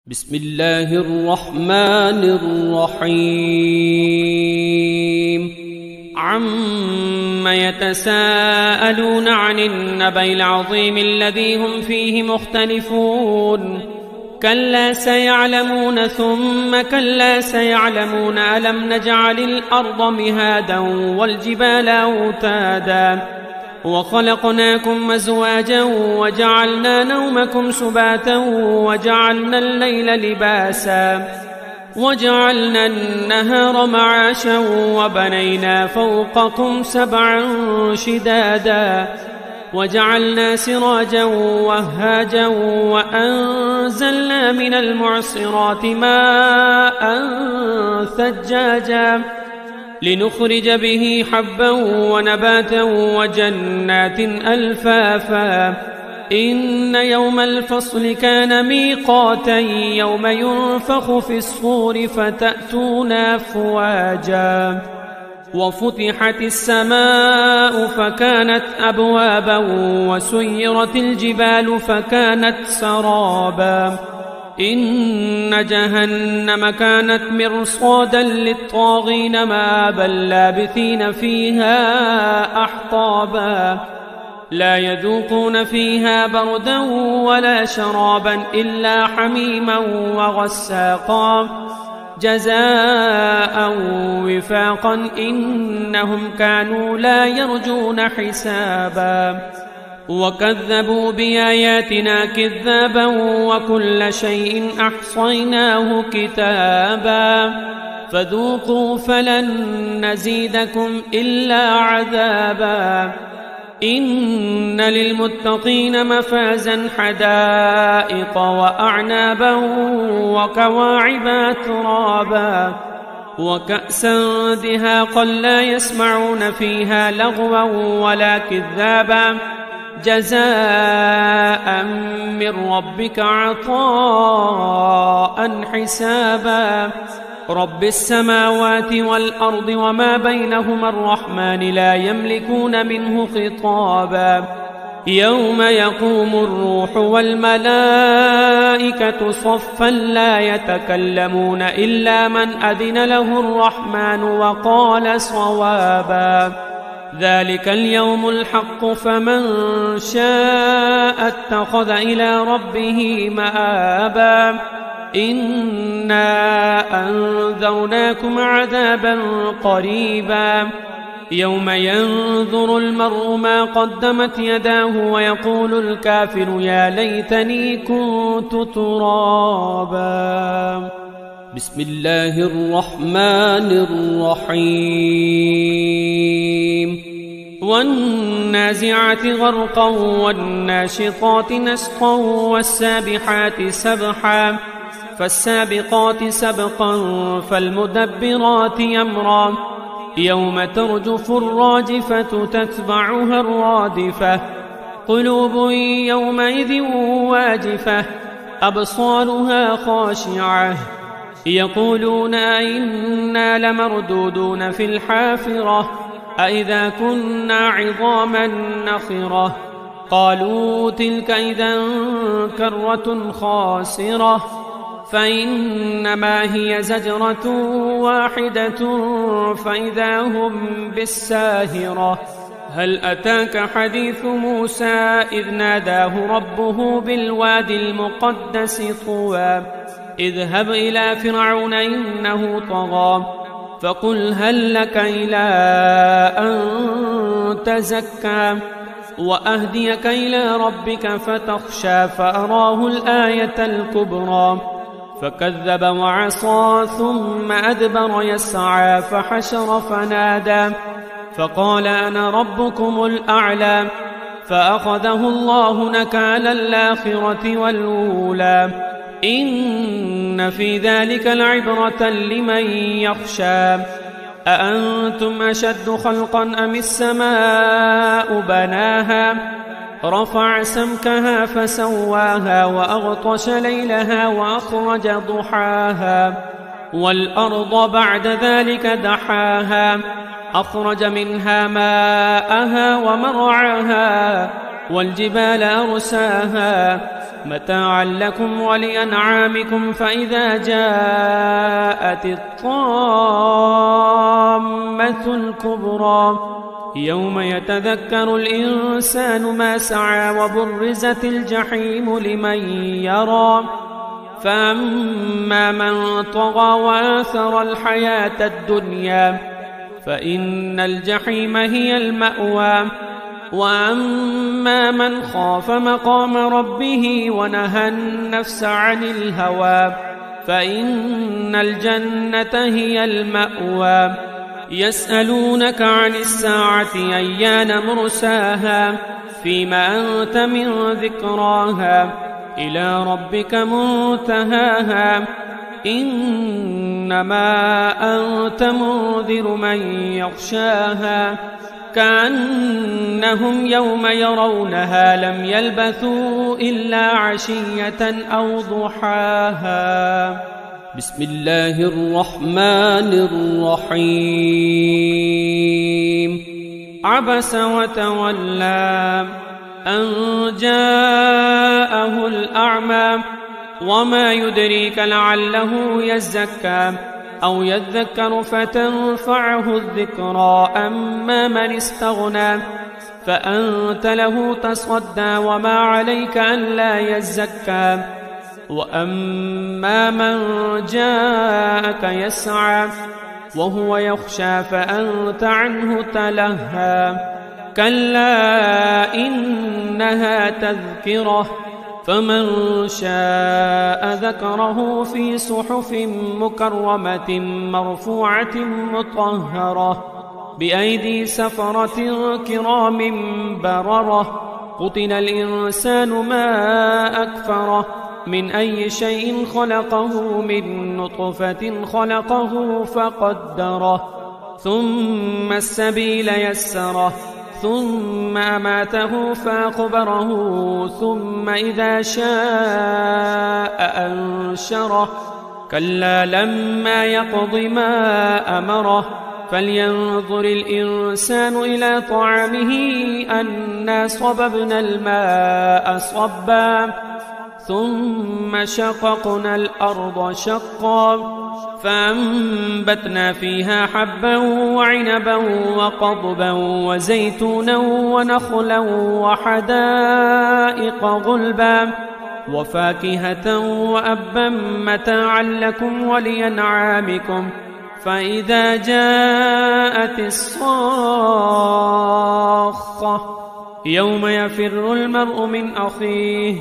بسم الله الرحمن الرحيم عم يتساءلون عن النبأ العظيم الذي هم فيه مختلفون كلا سيعلمون ثم كلا سيعلمون ألم نجعل الأرض مهادا والجبال أوتادا وخلقناكم أزواجا وجعلنا نومكم سباتا وجعلنا الليل لباسا وجعلنا النهار معاشا وبنينا فوقكم سبعا شدادا وجعلنا سراجا وهاجا وأنزلنا من المعصرات ماء ثجاجا لنخرج به حبا ونباتا وجنات ألفافا إن يوم الفصل كان ميقاتا يوم ينفخ في الصور فتأتون أفواجا وفتحت السماء فكانت أبوابا وسيرت الجبال فكانت سرابا إن جهنم كانت مرصادا للطاغين مآبا لابثين فيها أحقابا لا يذوقون فيها بردا ولا شرابا إلا حميما وغساقا جزاء وفاقا إنهم كانوا لا يرجون حسابا وكذبوا بآياتنا كذابا وكل شيء أحصيناه كتابا فذوقوا فلن نزيدكم إلا عذابا إن للمتقين مفازا حدائق وأعنابا وكواعب أترابا وكأسا دهاقا لا يسمعون فيها لغوا ولا كذابا جزاء من ربك عطاء حسابا رب السماوات والأرض وما بينهما الرحمن لا يملكون منه خطابا يوم يقوم الروح والملائكة صفا لا يتكلمون إلا من أذن له الرحمن وقال صوابا ذلك اليوم الحق فمن شاء اتخذ إلى ربه مآبا إنا أنذرناكم عذابا قريبا يوم ينظر المرء ما قدمت يداه ويقول الكافر يا ليتني كنت ترابا بسم الله الرحمن الرحيم والنازعات غرقا والناشطات نشطا والسابحات سبحا فالسابقات سبقا فالمدبرات أمرا يوم ترجف الراجفة تتبعها الرادفة قلوب يومئذ واجفة أبصارها خاشعة يقولون أئنا لمردودون في الحافرة أئذا كنا عظاما نخرة قالوا تلك إذا كرة خاسرة فإنما هي زجرة واحدة فإذا هم بالساهرة هل أتاك حديث موسى إذ ناداه ربه بالوادي المقدس طوى اذهب إلى فرعون إنه طغى فقل هل لك إلى أن تزكى وأهديك إلى ربك فتخشى فأراه الآية الكبرى فكذب وعصى ثم أدبر يسعى فحشر فنادى فقال أنا ربكم الأعلى فأخذه الله نكال الآخرة والأولى إن في ذلك لعبرة لمن يخشى أأنتم أشد خلقا أم السماء بناها رفع سمكها فسواها وأغطش ليلها وأخرج ضحاها والأرض بعد ذلك دحاها أخرج منها ماءها ومرعاها والجبال أرساها متاعا لكم ولأنعامكم فإذا جاءت الطامة الكبرى يوم يتذكر الإنسان ما سعى وبرزت الجحيم لمن يرى فأما من طغى وآثر الحياة الدنيا فإن الجحيم هي المأوى وأما من خاف مقام ربه ونهى النفس عن الهوى فإن الجنة هي المأوى يسألونك عن الساعة أيان مرساها فيما أنت من ذكراها إلى ربك منتهاها إنما أنت منذر من يخشاها كأنهم يوم يرونها لم يلبثوا إلا عشية أو ضحاها. بسم الله الرحمن الرحيم. عبس وتولى أن جاءه الأعمى وما يدريك لعله يزكى أو يذكر فتنفعه الذكرى أما من استغنى فأنت له تصدى وما عليك ألا يزكى وأما من جاءك يسعى وهو يخشى فأنت عنه تلهى كلا إنها تذكرة فمن شاء ذكره في صحف مكرمة مرفوعة مطهرة بأيدي سفرة كرام بررة قتل الإنسان ما أكفره من أي شيء خلقه من نطفة خلقه فقدره ثم السبيل يسره ثم أماته فأقبره ثم إذا شاء أنشره كلا لما يقض ما أمره فلينظر الإنسان إلى طعامه أنا صببنا الماء صبا ثم شققنا الأرض شقا فأنبتنا فيها حبا وعنبا وقضبا وزيتونا ونخلا وحدائق غلبا وفاكهة وأبا متاعا لكم ولأنعامكم فإذا جاءت الصاخة يوم يفر المرء من أخيه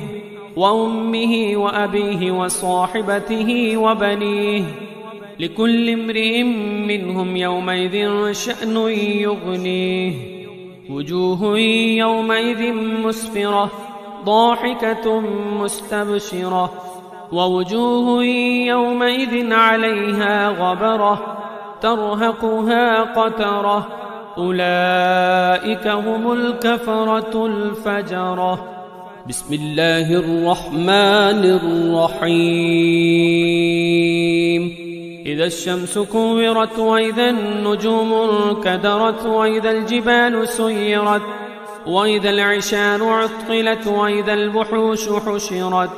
وأمه وأبيه وصاحبته وبنيه لكل امرئ منهم يومئذ شأن يغنيه وجوه يومئذ مسفرة ضاحكة مستبشرة ووجوه يومئذ عليها غبرة ترهقها قترة أولئك هم الكفرة الفجرة. بسم الله الرحمن الرحيم. إذا الشمس كورت وإذا النجوم انكدرت وإذا الجبال سيرت وإذا العشار عطلت وإذا الوحوش حشرت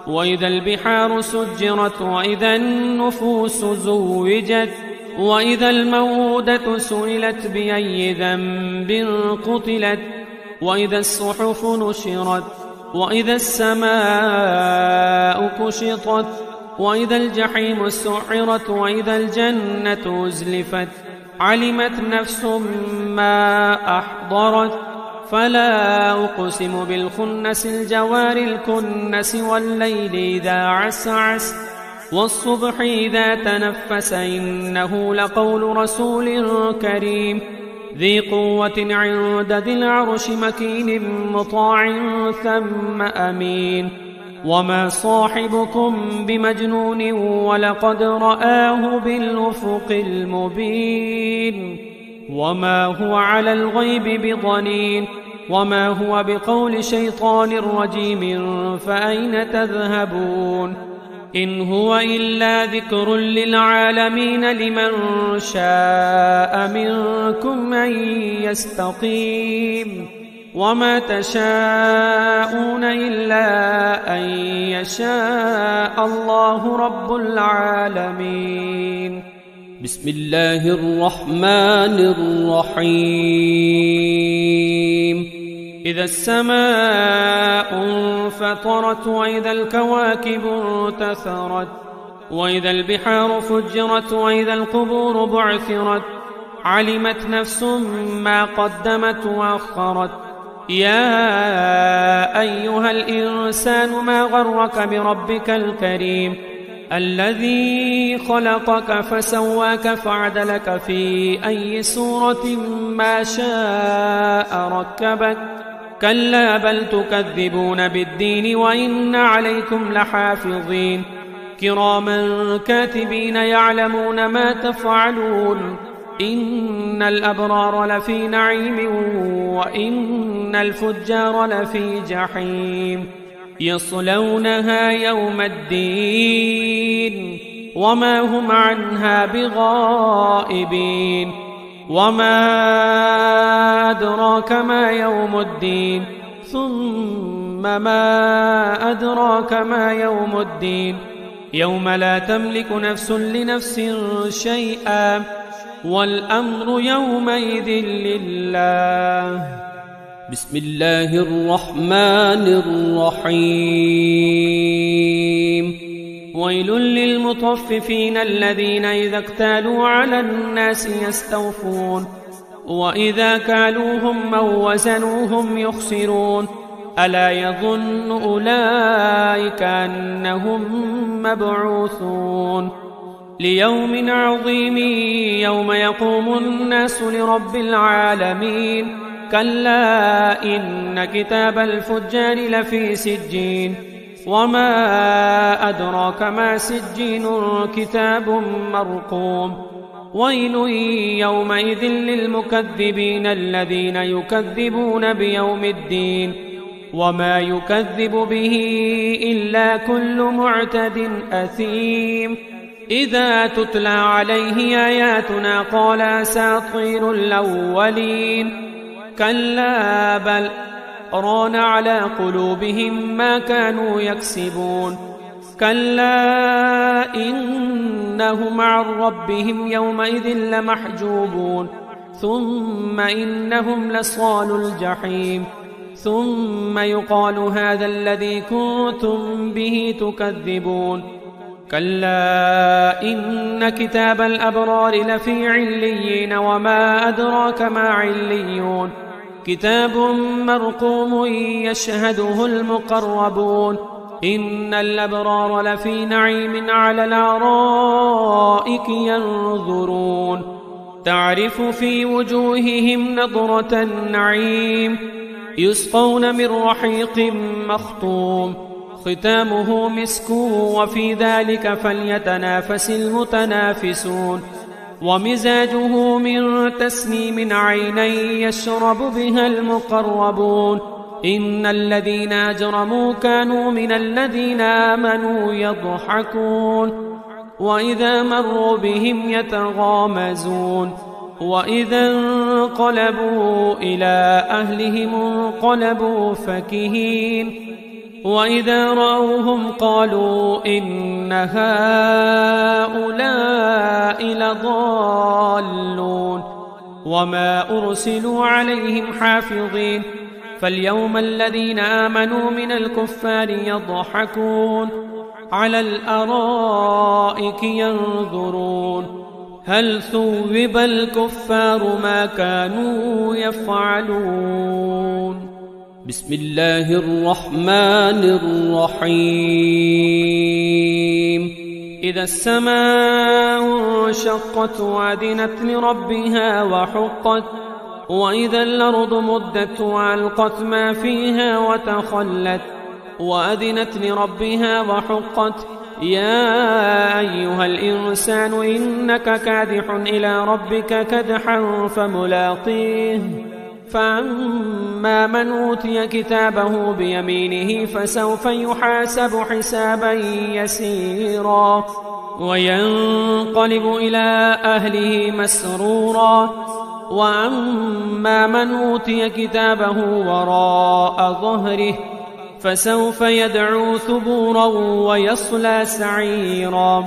وإذا البحار سجرت وإذا النفوس زوجت وإذا الموءودة سئلت بأي ذنب قتلت وإذا الصحف نشرت وإذا السماء كشطت وإذا الجحيم سعرت وإذا الجنة أزلفت علمت نفس ما أحضرت فلا أقسم بالخنس الجوار الكنس والليل إذا عسعس والصبح إذا تنفس إنه لقول رسول كريم ذي قوة عند ذي العرش مكين مطاع ثم أمين وما صاحبكم بمجنون ولقد رآه بالأفق المبين وما هو على الغيب بضنين وما هو بقول شيطان رجيم فأين تذهبون إن هو إلا ذكر للعالمين لمن شاء منكم أن يستقيم وما تشاءون إلا أن يشاء الله رب العالمين. بسم الله الرحمن الرحيم. إذا السماء انفطرت وإذا الكواكب انتثرت وإذا البحار فجرت وإذا القبور بعثرت علمت نفس ما قدمت وأخرت. يا أيها الإنسان ما غرك بربك الكريم الذي خلقك فسواك فعدلك في أي صورة ما شاء ركبك. كلا بل تكذبون بالدين وإن عليكم لحافظين كراما كاتبين يعلمون ما تفعلون. إن الأبرار لفي نعيم وإن الفجار لفي جحيم يصلونها يوم الدين وما هم عنها بغائبين. وما أدراك ما يوم الدين ثم ما أدراك ما يوم الدين يوم لا تملك نفس لنفس شيئا والأمر يومئذ لله. بسم الله الرحمن الرحيم. ويل للمطففين الذين إذا اكتالوا على الناس يستوفون وإذا كالوهم أو وزنوهم يخسرون. ألا يظن أولئك أنهم مبعوثون ليوم عظيم يوم يقوم الناس لرب العالمين. كلا إن كتاب الفجار لفي سجين وما أدراك ما سجين كتاب مرقوم. ويل يومئذ للمكذبين الذين يكذبون بيوم الدين وما يكذب به إلا كل معتد أثيم. إذا تتلى عليه آياتنا قال أساطير الأولين. كلا بل ران على قلوبهم ما كانوا يكسبون. كلا إنهم عن ربهم يومئذ لمحجوبون ثم إنهم لصال الجحيم ثم يقال هذا الذي كنتم به تكذبون. كلا إن كتاب الأبرار لفي عليين وما أدراك ما عليون. كتاب مرقوم يشهده المقربون. إن الأبرار لفي نعيم على الأرائك ينظرون تعرف في وجوههم نضرة النعيم يسقون من رحيق مختوم ختامه مسك وفي ذلك فليتنافس المتنافسون. ومزاجه من تسنيم عيني يشرب بها المقربون. إن الذين أجرموا كانوا من الذين آمنوا يضحكون وإذا مروا بهم يتغامزون. وإذا انقلبوا إلى أهلهم انقلبوا فكهين. وإذا رأوهم قالوا إن هؤلاء لضالون وما أرسلوا عليهم حافظين. فاليوم الذين آمنوا من الكفار يضحكون على الأرائك ينظرون هل ثوب الكفار ما كانوا يفعلون. بسم الله الرحمن الرحيم. إذا السماء انشقت وأذنت لربها وحقت وإذا الأرض مدت وألقت ما فيها وتخلت وأذنت لربها وحقت. يا أيها الإنسان إنك كادح إلى ربك كدحا فملاقيه. فأما من أوتي كتابه بيمينه فسوف يحاسب حسابا يسيرا وينقلب إلى أهله مسرورا وأما من أوتي كتابه وراء ظهره فسوف يدعو ثبورا ويصلى سعيرا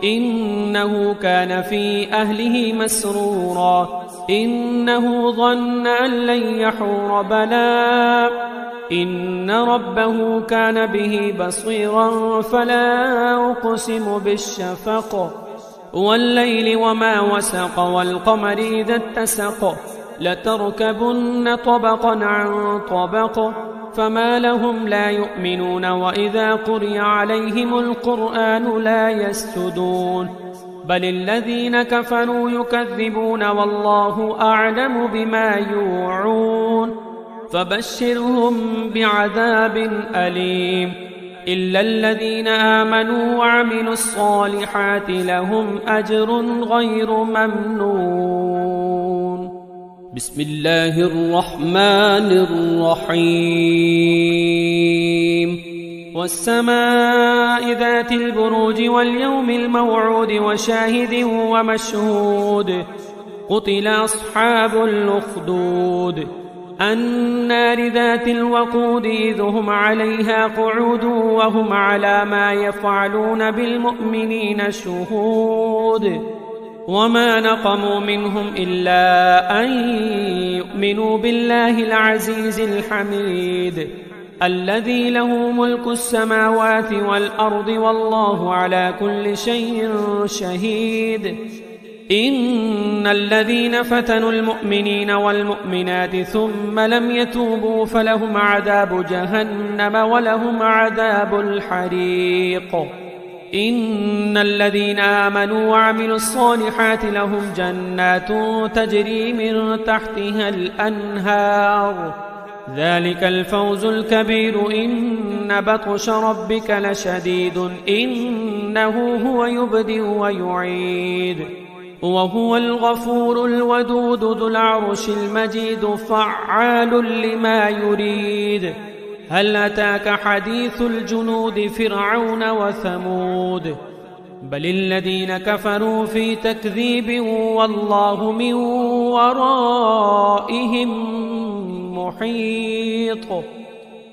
إنه كان في أهله مسرورا إنه ظن أن لن يحور بلى إن ربه كان به بصيرا فلا أقسم بالشفق والليل وما وسق والقمر إذا اتسق لتركبن طبقا عن طبق فما لهم لا يؤمنون وإذا قرئ عليهم القرآن لا يسجدون بل الذين كفروا يكذبون والله أعلم بما يوعون فبشرهم بعذاب أليم إلا الذين آمنوا وعملوا الصالحات لهم أجر غير ممنون. بسم الله الرحمن الرحيم والسماء ذات البروج واليوم الموعود وشاهد ومشهود قتل أصحاب الأخدود النار ذات الوقود إذ هم عليها قعود وهم على ما يفعلون بالمؤمنين شهود وما نقموا منهم إلا أن يؤمنوا بالله العزيز الحميد الذي له ملك السماوات والأرض والله على كل شيء شهيد إن الذين فتنوا المؤمنين والمؤمنات ثم لم يتوبوا فلهم عذاب جهنم ولهم عذاب الحريق إن الذين آمنوا وعملوا الصالحات لهم جنات تجري من تحتها الأنهار ذلك الفوز الكبير إن بطش ربك لشديد إنه هو يبدئ ويعيد وهو الغفور الودود ذو العرش المجيد فعال لما يريد هل أتاك حديث الجنود فرعون وثمود بل الذين كفروا في تكذيب والله من ورائهم محيط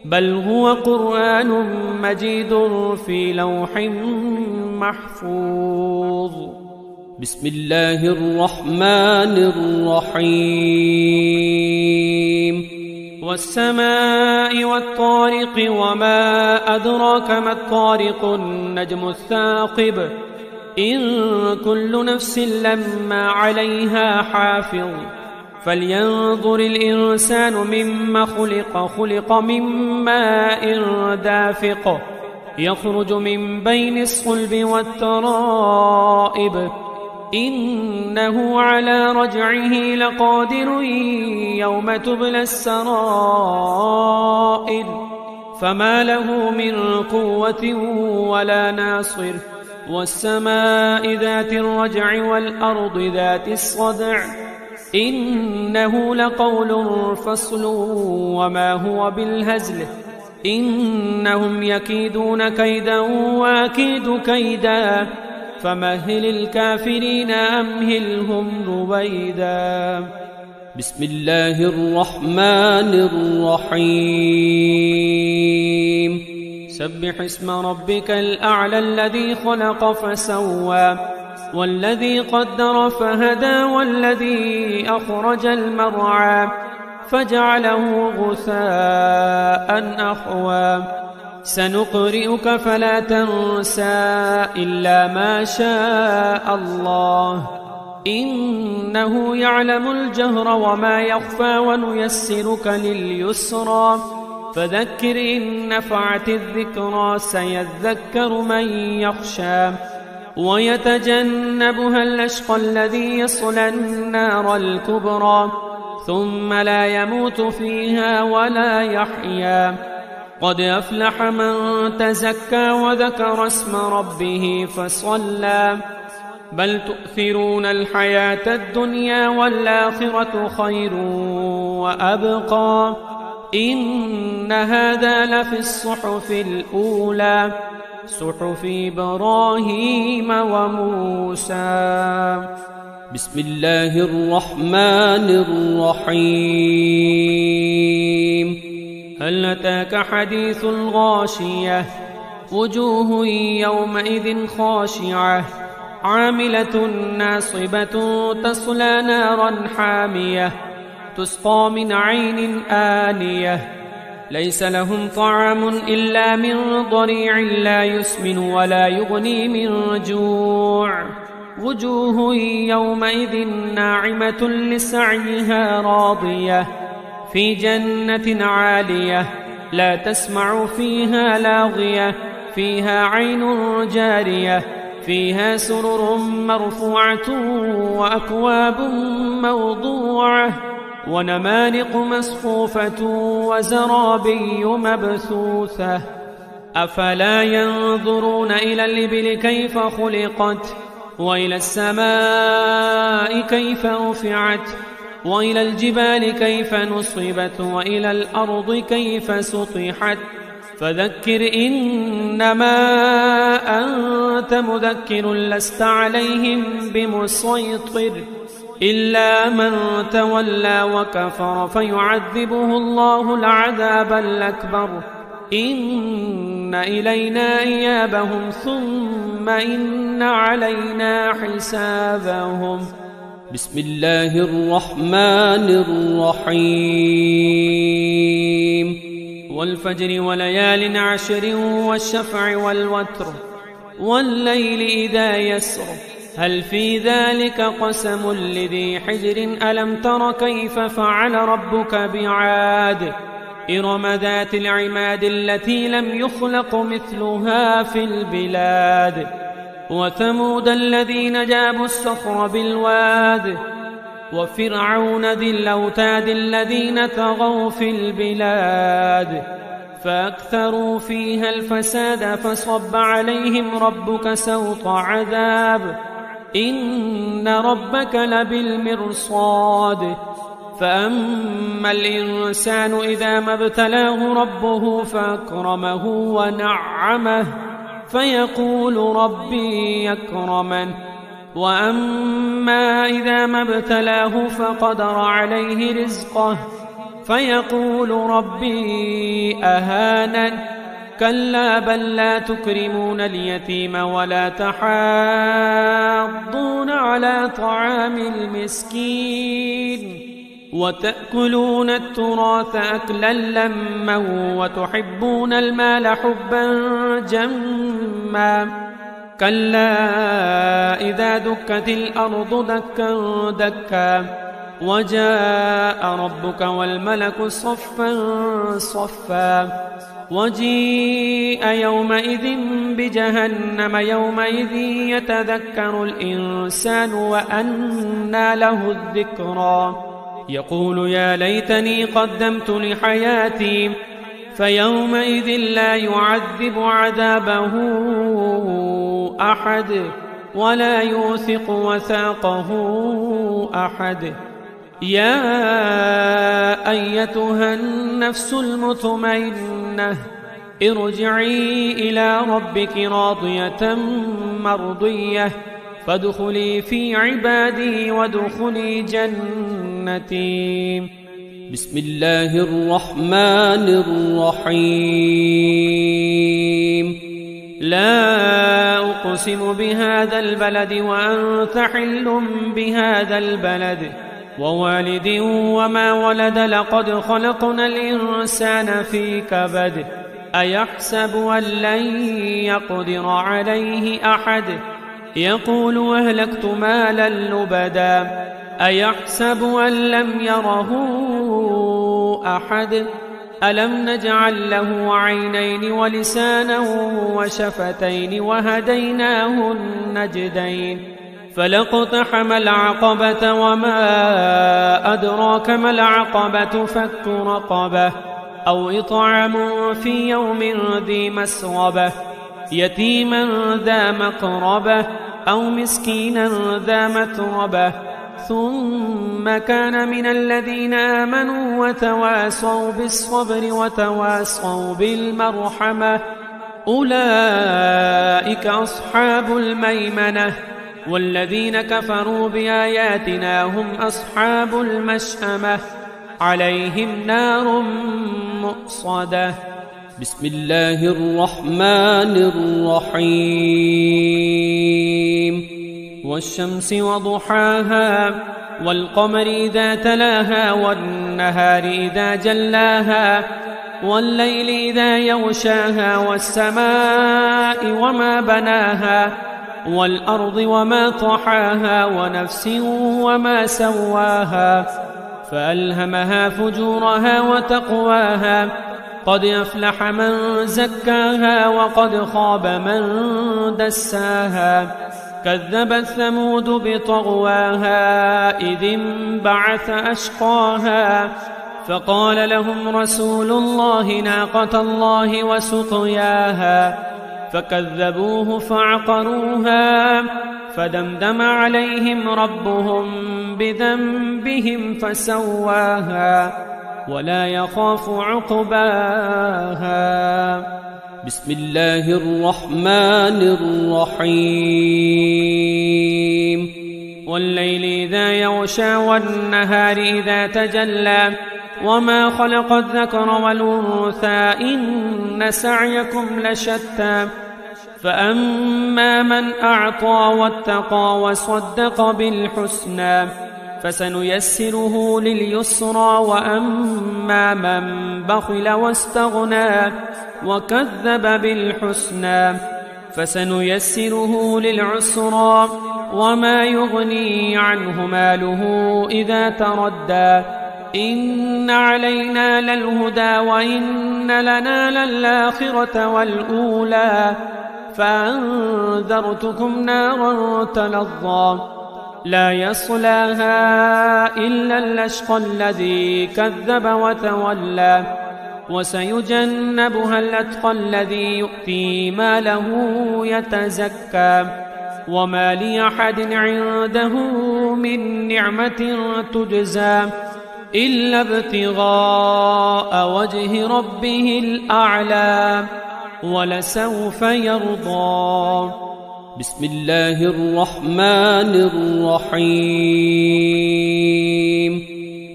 بل هو قرآن مجيد في لوح محفوظ. بسم الله الرحمن الرحيم والسماء والطارق وما أدراك ما الطارق النجم الثاقب إن كل نفس لما عليها حافظ فلينظر الإنسان مما خلق من ماء دافق يخرج من بين الصلب والترائب إنه على رجعه لقادر يوم تبلى السرائر فما له من قوة ولا ناصر والسماء ذات الرجع والأرض ذات الصدع إنه لقول فصل وما هو بالهزل إنهم يكيدون كيدا وأكيد كيدا فمهل الكافرين أمهلهم رويدا. بسم الله الرحمن الرحيم سبح اسم ربك الأعلى الذي خلق فسوى والذي قدر فهدى والذي أخرج المرعى فجعله غثاء أحوى سنقرئك فلا تنسى إلا ما شاء الله إنه يعلم الجهر وما يخفى ونيسرك لليسرى فذكر إن نفعت الذكرى سيذكر من يخشى ويتجنبها الأشقى الذي يصلى النار الكبرى ثم لا يموت فيها ولا يحيا قد أفلح من تزكى وذكر اسم ربه فصلى بل تؤثرون الحياة الدنيا والآخرة خير وأبقى إن هذا لفي الصحف الأولى صحف إبراهيم وموسى بسم الله الرحمن الرحيم. هل أتاك حديث الغاشية وجوه يومئذ خاشعة عاملة ناصبة تصلى نارا حامية تسقى من عين آنية ليس لهم طعام إلا من ضريع لا يسمن ولا يغني من جوع وجوه يومئذ ناعمة لسعيها راضية في جنة عالية لا تسمع فيها لاغية فيها عين جارية فيها سرر مرفوعة وأكواب موضوعة ونمارق مصفوفة وزرابي مبثوثة أفلا ينظرون إلى الإبل كيف خلقت وإلى السماء كيف رفعت وإلى الجبال كيف نصبت وإلى الأرض كيف سطحت فذكر إنما أنت مذكر لست عليهم بمسيطر إلا من تولى وكفر فيعذبه الله العذاب الأكبر إن إلينا إيابهم ثم إن علينا حسابهم. بسم الله الرحمن الرحيم. والفجر وليال عشر والشفع والوتر والليل إذا يسر هل في ذلك قسم لذي حجر ألم تر كيف فعل ربك بعاد إرم ذات العماد التي لم يخلق مثلها في البلاد وثمود الذين جابوا الصخر بالواد وفرعون ذي الأوتاد الذين طغوا في البلاد فأكثروا فيها الفساد فصب عليهم ربك سوط عذاب إن ربك لبالمرصاد فأما الإنسان إذا ما ابتلاه ربه فأكرمه ونعمه فيقول ربي يكرمن وأما إذا ما ابتلاه فقدر عليه رزقه فيقول ربي أهانن كلا بل لا تكرمون اليتيم ولا تحاضون على طعام المسكين وتأكلون التراث أكلا لما وتحبون المال حبا جما كلا إذا دكت الأرض دكا دكا وجاء ربك والملك صفا صفا وجيء يومئذ بجهنم يومئذ يتذكر الإنسان وأنى له الذكرى يقول يا ليتني قدمت لحياتي فيومئذ لا يعذب عذابه أحد ولا يوثق وثاقه أحد يا أيتها النفس المطمئنة ارجعي إلى ربك راضية مرضية فادخلي في عبادي وادخلي جنتي. بسم الله الرحمن الرحيم. لا أقسم بهذا البلد وأنت حل بهذا البلد ووالد وما ولد لقد خلقنا الإنسان في كبد أيحسب أن لن يقدر عليه أحد يقول أهلكت مالا لبدا أيحسب أن لم يره أحد ألم نجعل له عينين ولسانا وشفتين وهديناه النجدين فلاقتحم العقبة وما أدراك ما العقبة فك رقبة أو إطعام في يوم ذي مسغبة يتيما ذا مقربة أو مسكينا ذا متربة ثم كان من الذين آمنوا وتواصوا بالصبر وتواصوا بالمرحمة أولئك أصحاب الميمنة والذين كفروا بآياتنا هم أصحاب المشأمة عليهم نار مؤصدة. بسم الله الرحمن الرحيم. والشمس وضحاها والقمر إذا تلاها والنهار إذا جلاها والليل إذا يغشاها والسماء وما بناها والأرض وما طحاها ونفس وما سواها فألهمها فجورها وتقواها قد أفلح من زكاها وقد خاب من دساها كذبت ثمود بطغواها إذ انبعث أشقاها فقال لهم رسول الله ناقة الله وسقياها فكذبوه فعقروها فدمدم عليهم ربهم بذنبهم فسواها ولا يخاف عقباها. بسم الله الرحمن الرحيم. والليل إذا يغشى والنهار إذا تجلى وما خلق الذكر والأنثى إن سعيكم لشتى فأما من أعطى واتقى وصدق بالحسنى فسنيسره لليسرى وأما من بخل واستغنى وكذب بالحسنى فسنيسره للعسرى وما يغني عنه ماله إذا تردى إن علينا للهدى وإن لنا للآخرة والأولى فأنذرتكم نارا تلظى لا يصلاها إلا الأشقى الذي كذب وتولى وسيجنبها الأتقى الذي يؤتي ماله يتزكى وما لأحد عنده من نعمة تجزى إلا ابتغاء وجه ربه الأعلى ولسوف يرضى. بسم الله الرحمن الرحيم.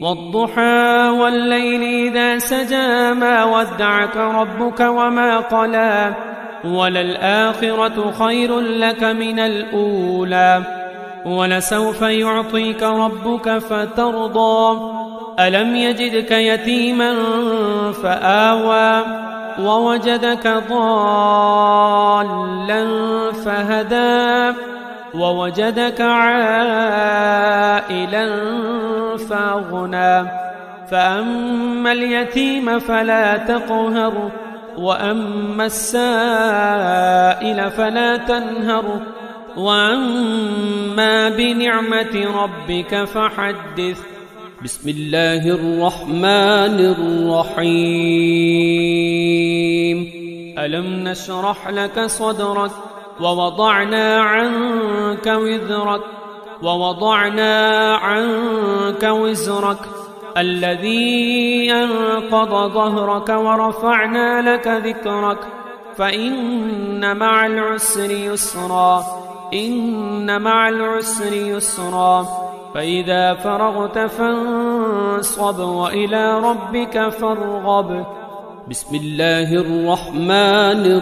والضحى والليل إذا سجى ما ودعك ربك وما قلى وللآخرة خير لك من الأولى ولسوف يعطيك ربك فترضى ألم يجدك يتيما فآوى ووجدك ضالا فهدى ووجدك عائلا فأغنى فأما اليتيم فلا تقهر وأما السائل فلا تنهر وأما بنعمة ربك فحدث. بسم الله الرحمن الرحيم. ألم نشرح لك صدرك ووضعنا عنك وزرك الذي أنقض ظهرك ورفعنا لك ذكرك فإن مع العسر يسرا فإذا فرغت فانصب وإلى ربك فارغب. بسم الله الرحمن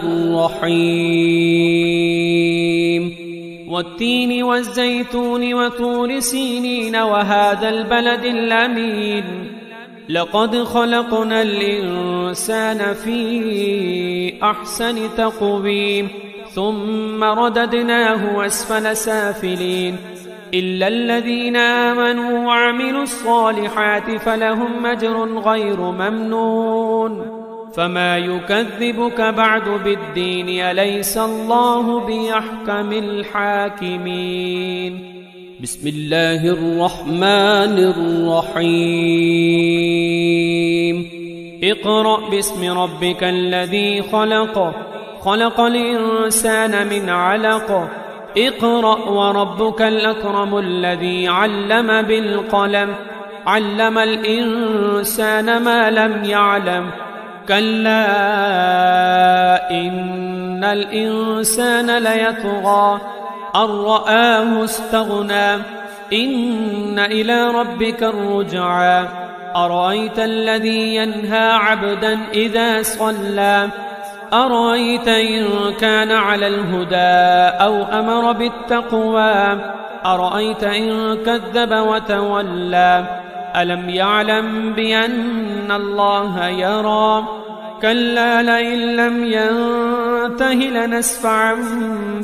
الرحيم. والتين والزيتون وطور سينين وهذا البلد الأمين لقد خلقنا الإنسان في أحسن تقويم ثم رددناه أسفل سافلين إلا الذين آمنوا وعملوا الصالحات فلهم أجر غير ممنون فما يكذبك بعد بالدين أليس الله بأحكم الحاكمين. بسم الله الرحمن الرحيم. اقرأ باسم ربك الذي خلق الإنسان من علق اقرأ وربك الأكرم الذي علم بالقلم علم الإنسان ما لم يعلم كلا إن الإنسان ليطغى أن رآه استغنى إن إلى ربك الرجعى أرأيت الذي ينهى عبدا إذا صلى أرأيت إن كان على الهدى أو أمر بالتقوى أرأيت إن كذب وتولى ألم يعلم بأن الله يرى كلا لئن لم ينته لنسفعا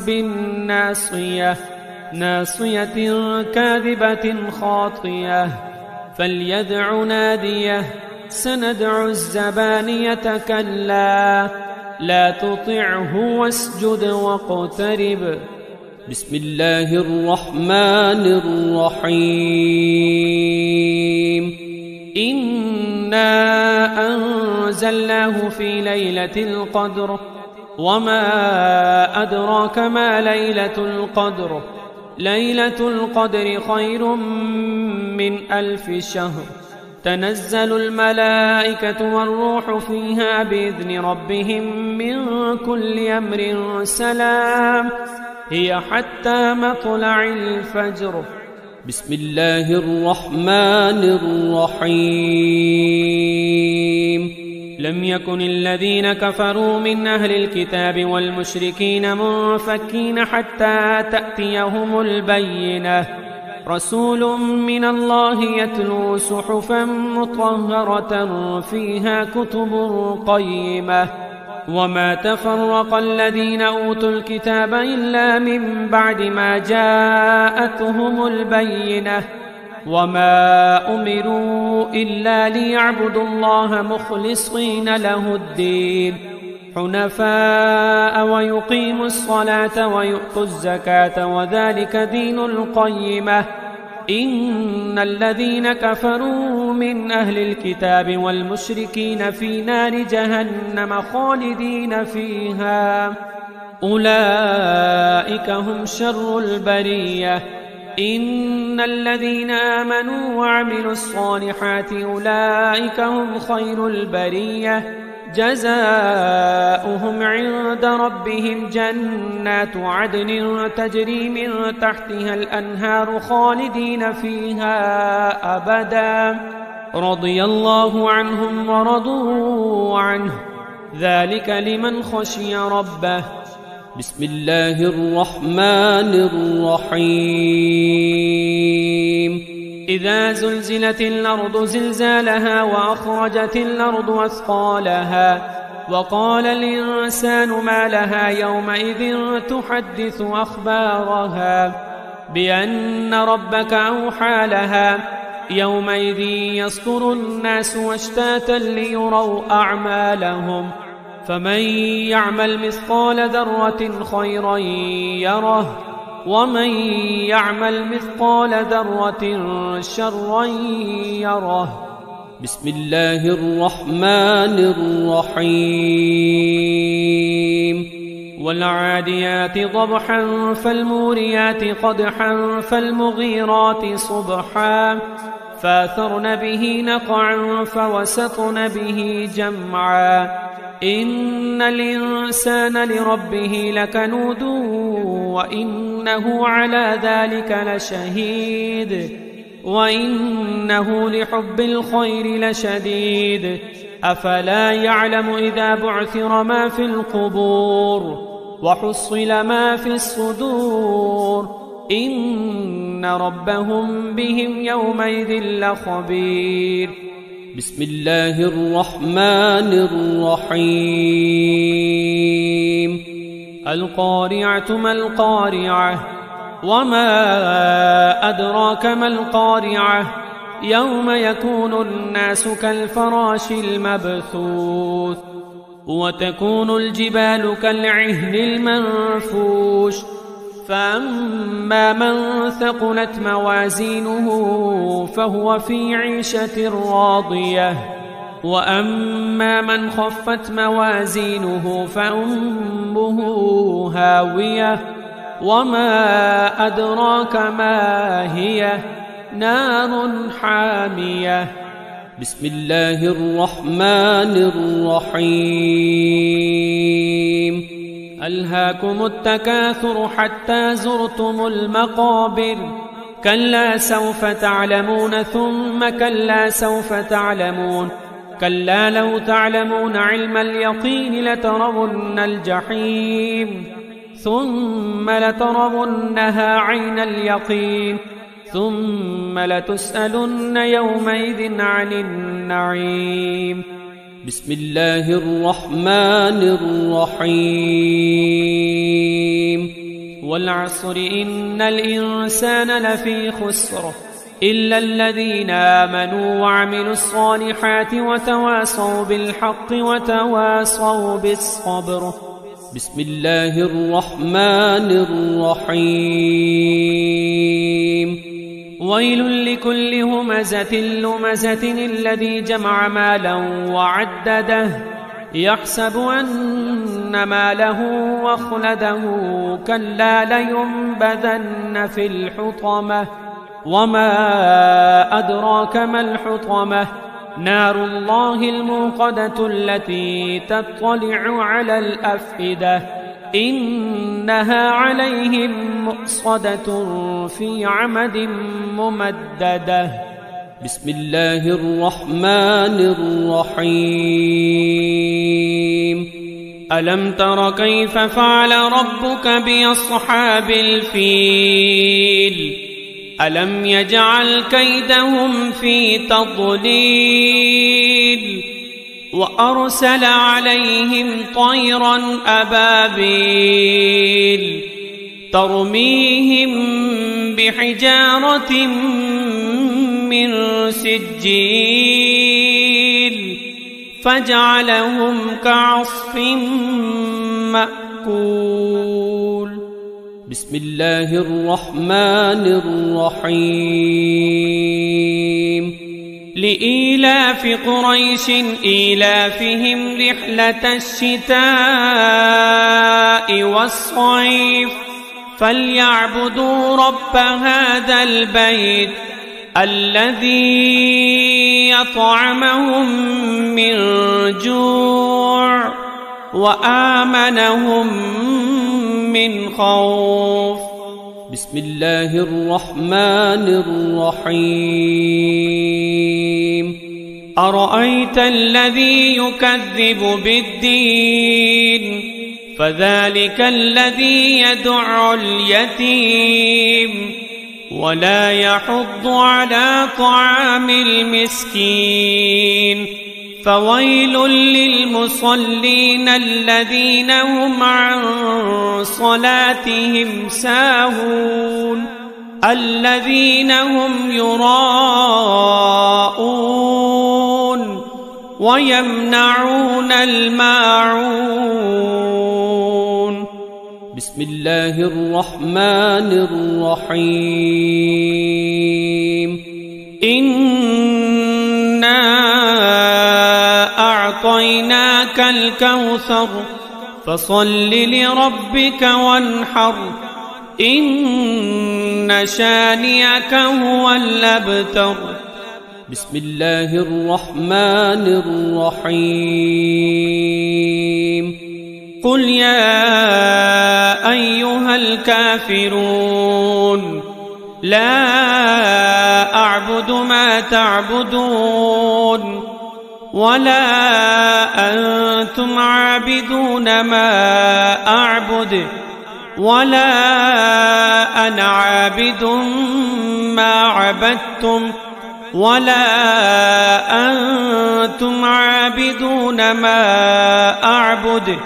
بالناصية ناصية كاذبة خاطية فليدع ناديه سندع الزبانية كلا لا تطعه واسجد واقترب. بسم الله الرحمن الرحيم إنا أنزلناه في ليلة القدر وما أدراك ما ليلة القدر ليلة القدر خير من 1000 شهر تنزل الملائكة والروح فيها بإذن ربهم من كل أمر سلام هي حتى مطلع الفجر. بسم الله الرحمن الرحيم لم يكن الذين كفروا من أهل الكتاب والمشركين منفكين حتى تأتيهم البينة رسول من الله يتلو صحفا مطهرة فيها كتب قيمة وما تفرق الذين أوتوا الكتاب إلا من بعد ما جاءتهم البينة وما أمروا إلا ليعبدوا الله مخلصين له الدين حنفاء ويقيموا الصلاة ويؤتوا الزكاة وذلك دين القيمة إن الذين كفروا من أهل الكتاب والمشركين في نار جهنم خالدين فيها أولئك هم شر البرية إن الذين آمنوا وعملوا الصالحات أولئك هم خير البرية جزاؤهم عند ربهم جنات عدن تجري من تحتها الأنهار خالدين فيها أبدا رضي الله عنهم ورضوا عنه ذلك لمن خشي ربه. بسم الله الرحمن الرحيم إذا زلزلت الأرض زلزالها وأخرجت الأرض أثقالها وقال الإنسان ما لها يومئذ تحدث أخبارها بأن ربك أوحى لها يومئذ يصدر الناس أشتاتا ليروا أعمالهم فمن يعمل مثقال ذرة خيرا يره ومن يعمل مثقال ذرة شرا يره. بسم الله الرحمن الرحيم والعاديات ضبحا فالموريات قدحا فالمغيرات صبحا فاثرن به نقعا فوسطن به جمعا إن الإنسان لربه لكنود وإنه على ذلك لشهيد وإنه لحب الخير لشديد أفلا يعلم إذا بعثر ما في القبور وحصل ما في الصدور إن ربهم بهم يومئذ لخبير. بسم الله الرحمن الرحيم القارعة ما القارعة وما أدراك ما القارعة يوم يكون الناس كالفراش المبثوث وتكون الجبال كالعهن المنفوش فأما من ثقلت موازينه فهو في عيشة راضية وأما من خفت موازينه فأمه هاوية وما أدراك ما هي نار حامية. بسم الله الرحمن الرحيم ألهاكم التكاثر حتى زرتم المقابر كلا سوف تعلمون ثم كلا سوف تعلمون كلا لو تعلمون علم اليقين لترون الجحيم ثم لترونها عين اليقين ثم لتسألن يومئذ عن النعيم. بسم الله الرحمن الرحيم. والعصر إن الإنسان لفي خسر إلا الذين آمنوا وعملوا الصالحات وتواصوا بالحق وتواصوا بالصبر. بسم الله الرحمن الرحيم. ويل لكل همزة لمزة الذي جمع مالا وعدده يحسب أن ماله وخلده كلا لينبذن في الحطمة وما أدراك ما الحطمة نار الله الموقدة التي تطلع على الأفئدة إنها عليهم مؤصدة في عمد ممددة. بسم الله الرحمن الرحيم. ألم تر كيف فعل ربك بأصحاب الفيل ألم يجعل كيدهم في تضليل وأرسل عليهم طيرا أبابيل ترميهم بحجارة من سجيل فجعلهم كعصف مأكول. بسم الله الرحمن الرحيم. لإيلاف قريش إيلافهم رحلة الشتاء والصيف فليعبدوا رب هذا البيت الذي يطعمهم من جوع وآمنهم من خوف. بسم الله الرحمن الرحيم. أرأيت الذي يكذب بالدين فذلك الذي يدع اليتيم ولا يحض على طعام المسكين فويل للمصلين الذين هم عن صلاتهم ساهون الذين هم يراءون ويمنعون الماعون. بسم الله الرحمن الرحيم. إنا أعطيناك الكوثر فصل لربك وانحر إن شانئك هو الأبتر. بسم الله الرحمن الرحيم. قل يا أيها الكافرون لا أعبد ما تعبدون ولا أنتم عابدون ما أعبد ولا أنا عابد ما عبدتم ولا أنتم عابدون ما أعبد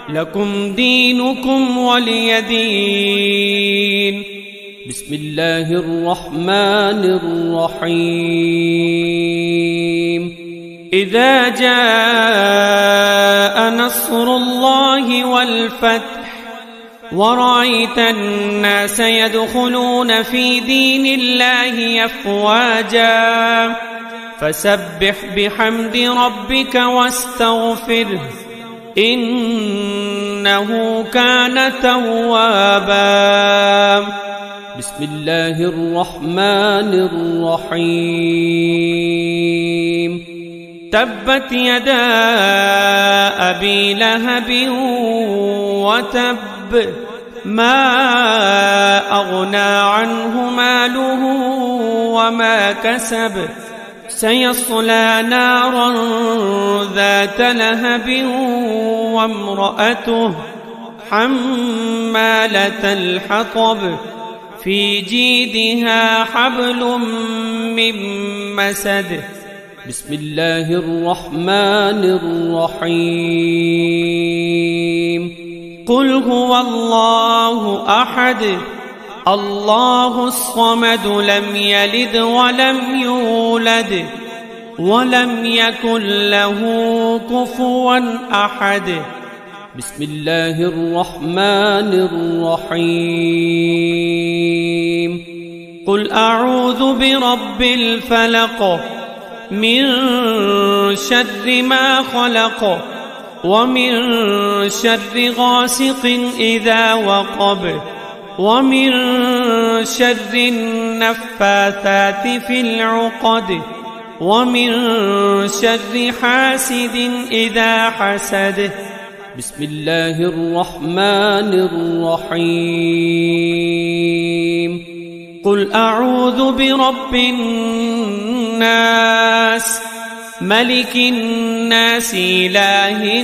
لكم دينكم ولي دين. بسم الله الرحمن الرحيم. إذا جاء نصر الله والفتح ورأيت الناس يدخلون في دين الله أفواجا فسبح بحمد ربك واستغفره إنه كان توابا. بسم الله الرحمن الرحيم. تبت يدا أبي لهب وتب ما أغنى عنه ماله وما كسب سيصلى نارا ذات لهب وامرأته حمالة الحطب في جيدها حبل من مسد. بسم الله الرحمن الرحيم. قل هو الله أحد الله الصمد لم يلد ولم يولد ولم يكن له كفوا أحد. بسم الله الرحمن الرحيم. قل أعوذ برب الفلق من شر ما خلق ومن شر غاسق إذا وقب ومن شر النفاثات في العقد ومن شر حاسد إذا حسد. بسم الله الرحمن الرحيم. قل أعوذ برب الناس ملك الناس إله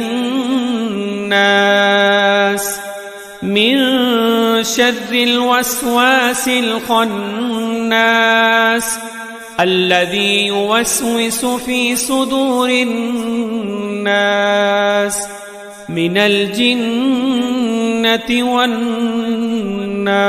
الناس من شر الوسواس الخناس الذي يوسوس في صدور الناس من الجنة والناس.